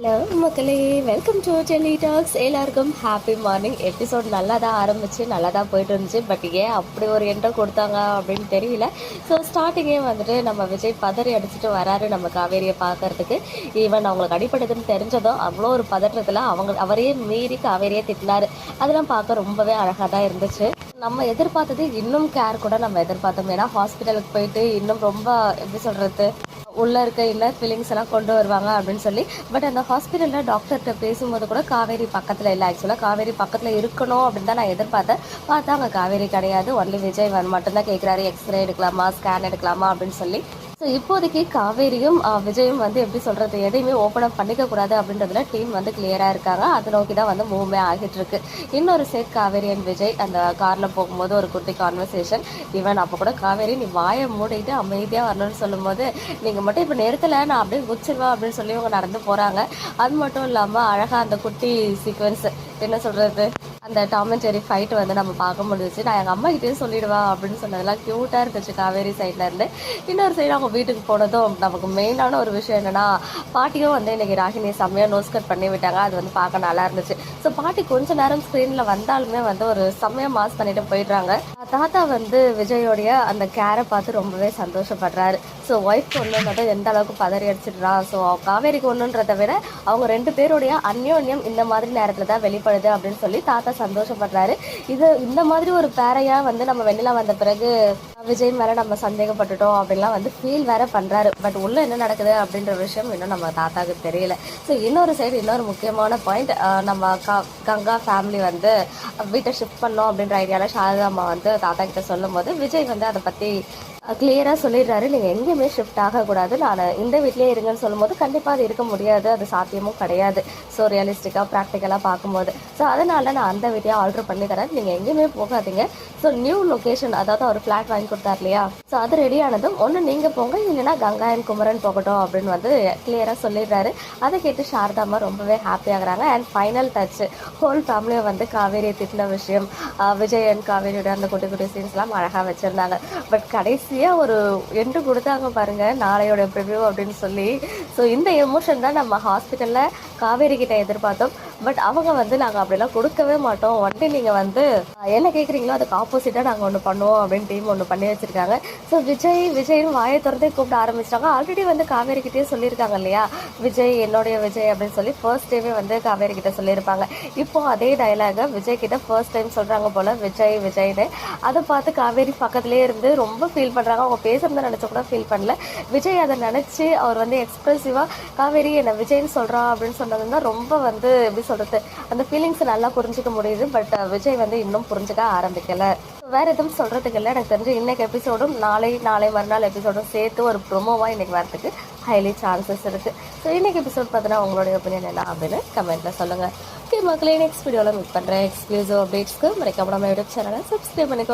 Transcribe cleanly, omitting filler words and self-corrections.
Hello மக்களே, welcome to Delhi tax. எல்லாருக்கும் happy morning. Episode நல்லா தான் ஆரம்பிச்சு நல்லா தான் போயிட்டு இருந்துச்சு. பட் ஏன் அப்படி ஒரு என்ட்ரோ கொடுத்தாங்க அப்படின்னு தெரியல. ஸோ ஸ்டார்டிங்கே வந்துட்டு நம்ம விஜய் பதறி அடிச்சுட்டு வராரு நம்ம காவேரியை பார்க்கறதுக்கு. ஈவன் அவங்களுக்கு அடிப்பட்டதுன்னு தெரிஞ்சதும் அவ்வளோ ஒரு பதற்றத்தில் அவரையே மீறி காவேரியை திட்டினாரு. அதெல்லாம் பார்க்க ரொம்பவே அழகாக தான் இருந்துச்சு. நம்ம எதிர்பார்த்தது இன்னும் கேர் கூட நம்ம எதிர்பார்த்தோம். ஏன்னா ஹாஸ்பிட்டலுக்கு போயிட்டு இன்னும் ரொம்ப எப்படி சொல்கிறது, உள்ளே இருக்க இன்னர் ஃபீலிங்ஸ் எல்லாம் கொண்டு வருவாங்க அப்படின்னு சொல்லி. பட் அந்த ஹாஸ்பிட்டலில் டாக்டர்கிட்ட பேசும்போது கூட காவேரி பக்கத்தில் இல்லை. ஆக்சுவலாக காவேரி பக்கத்தில் இருக்கணும் அப்படின்னு தான் நான் எதிர்பார்த்தேன். பார்த்தா அங்கே காவேரி கிடையாது. ஒன்லி விஜய் மட்டும்தான் கேட்குறாரு, எக்ஸ்ரே எடுக்கலாமா, ஸ்கேன் எடுக்கலாமா அப்படின்னு சொல்லி. ஸோ இப்போதைக்கு காவேரியும் விஜயும் எப்படி சொல்கிறது, எதையுமே ஓப்பன் அப் பண்ணிக்கக்கூடாது அப்படின்றதுல டீம் கிளியராக இருக்காங்க. அதை நோக்கி தான் மூவ்மே ஆகிட்டு இருக்கு. இன்னொரு சைட் காவேரி அண்ட் விஜய் அந்த காரில் போகும்போது ஒரு குட்டி கான்வர்சேஷன். ஈவன் அப்போ கூட காவேரி நீ வாயை மூடிட்டு அமைதியாக வரணும்னு சொல்லும்போது, நீங்கள் மட்டும் இப்போ நேரத்தில் நான் அப்படியே குச்சிருவேன் அப்படின்னு சொல்லி அவங்க நடந்து போகிறாங்க. அது மட்டும் இல்லாமல் அழகாக அந்த குட்டி சீக்வன்ஸ் என்ன சொல்கிறது, அந்த டாம் அண்ட் ஜெர்ரி ஃபைட் நம்ம பார்க்க முடிஞ்சிச்சு. நான் எங்கள் அம்மா கிட்டே சொல்லிடுவேன் அப்படின்னு சொன்னதெல்லாம் க்யூட்டாக இருந்துச்சு காவேரி சைட்லேருந்து. இன்னொரு சைடு அவங்க வீட்டுக்கு போனதும் நமக்கு மெயினான ஒரு விஷயம் என்னென்னா, பாட்டியும் இன்றைக்கி ராகினியை செம்மையாக நோஸ் கட் பண்ணி விட்டாங்க. அது பார்க்க நல்லா இருந்துச்சு. ஸோ பாட்டி கொஞ்ச நேரம் ஸ்க்ரீனில் வந்தாலுமே ஒரு செம்மையாக மாஸ் பண்ணிட்டு போயிடுறாங்க. தாத்தா விஜயோடைய அந்த கேரை பார்த்து ரொம்பவே சந்தோஷப்படுறாரு. ஸோ ஒய்ஃப் ஒன்றுன்றதை எந்த அளவுக்கு பதறி அடிச்சிடுறா. ஸோ காவேரிக்கு ஒன்றுன்றதை விட அவங்க ரெண்டு பேருடைய அந்யோன்யம் இந்த மாதிரி நேரத்தில் தான் வெளிப்படுது அப்படின்னு சொல்லி தாத்தா சந்தோஷப்படுறாரு. இந்த மாதிரி ஒரு பேரையா நம்ம வெண்ணிலா வந்த பிறகு விஜய் மேலே நம்ம சந்தேகப்பட்டுட்டோம் அப்படின்லாம் ஃபீல் வேற பண்ணுறாரு. பட் உள்ளே என்ன நடக்குது அப்படின்ற விஷயம் இன்னும் நம்ம தாத்தாவுக்கு தெரியல. ஸோ இன்னொரு சைடு இன்னொரு முக்கியமான பாயிண்ட், நம்ம கங்கா ஃபேமிலி வீட்டை ஷிஃப்ட் பண்ணோம் அப்படின்ற ஐடியாவில் சாரதா அம்மா தாத்தா கிட்ட சொல்லும் போது விஜய் அதை பற்றி கிளியராக சொல்லிடுறாரு. நீங்கள் எங்கேயுமே ஷிஃப்ட் ஆகக்கூடாது, நான் இந்த வீட்லேயே இருங்கன்னு சொல்லும்போது கண்டிப்பாக அது இருக்க முடியாது, அது சாத்தியமும் கிடையாது. ஸோ ரியலிஸ்டிக்காக ப்ராக்டிக்கலாக பார்க்கும்போது ஸோ அதனால் நான் அந்த வீட்டையே ஆல்ட்ரு பண்ணி தரேன், நீங்கள் எங்கேயுமே போகாதீங்க. ஸோ நியூ லொக்கேஷன், அதாவது ஒரு ஃப்ளாட் வாங்கி கொடுத்தார் இல்லையா, ஸோ அது ரெடி ஆனதும் ஒன்று நீங்கள் போங்க, இல்லைன்னா கங்கா அண்ட் குமரன் போகட்டும் அப்படின்னு கிளியராக சொல்லிடுறாரு. அதை கேட்டு சாரதாம்மா ரொம்பவே ஹாப்பி ஆகுறாங்க. அண்ட் ஃபைனல் டச், ஹோல் ஃபேமிலியை காவேரியை திட்டின விஷயம், விஜய் அண்ட் காவேரியோட அந்த குட்டி குட்டி சீன்ஸ்லாம் அழகாக வச்சுருந்தாங்க. பட் கடைசியாக ஒரு எண்டு கொடுத்தாங்க பாருங்கள், நாளையோட ப்ரிவ்யூ அப்படின்னு சொல்லி. ஸோ இந்த எமோஷன் தான் நம்ம ஹாஸ்பிட்டலில் காவேரி கிட்ட எதிர்பார்த்தோம். பட் அவங்க நாங்கள் அப்படிலாம் கொடுக்கவே மாட்டோம், நீங்கள் என்ன கேட்குறீங்களோ அதுக்கு ஆப்போசிட்டாக நாங்கள் ஒன்று பண்ணுவோம் அப்படின்னு டீம் ஒன்று பண்ணி வச்சுருக்காங்க. ஸோ விஜய்னு வாயை திறந்தே கூப்பிட ஆரம்பிச்சிட்டாங்க. ஆல்ரெடி காவேரி கிட்டே சொல்லியிருக்காங்க இல்லையா, விஜய் என்னுடைய விஜய் அப்படின்னு சொல்லி ஃபர்ஸ்ட் டேவே காவேரி கிட்ட சொல்லியிருப்பாங்க. இப்போ அதே டைலாக விஜய் கிட்ட ஃபர்ஸ்ட் டைம் சொல்கிறாங்க போல், விஜய்னு. அதை பார்த்து காவேரி பக்கத்துலேயே இருந்து ரொம்ப ஃபீல் பண்ணுறாங்க. அவங்க பேசுகிறத நினச்ச கூட ஃபீல் பண்ணல. விஜய் அதை நினச்சி அவர் எக்ஸ்ப்ரெசிவாக காவேரி என்னை விஜய்னு சொல்கிறான் அப்படின்னு சொன்னது தான் ரொம்ப எப்படி சொல்கிறது, அந்த ஃபீலிங்ஸை நல்லா புரிஞ்சிக்க முடியுது. பட் விஜய் இன்னும் புரிஞ்சுக்க ஆரம்பிக்கலை. வேறு எதுவும் சொல்கிறதுக்கு இல்லை. எனக்கு தெரிஞ்சு இன்றைக்கி எபிசோடும் நாளை மறுநாள் எபிசோடும் சேர்த்து ஒரு ப்ரொமோவாக இன்றைக்கி வரதுக்கு ஹைலி சான்சஸ் இருக்குது. ஸோ இன்றைக்கி எபிசோட் பார்த்தீங்கன்னா உங்களுடைய ஒப்பீனியன் என்ன அப்படின்னு கமெண்ட்டில் சொல்லுங்கள். ஓகே மக்களே, நெக்ஸ்ட் வீடியோவில் மீட் பண்ணுறேன். எக்ஸ்க்ளூசிவ் அப்டேட்ஸ்க்கு மறக்காம நம்ம யூடியூப் சேனலை சப்ஸ்கிரைப் பண்ணிக்கோ.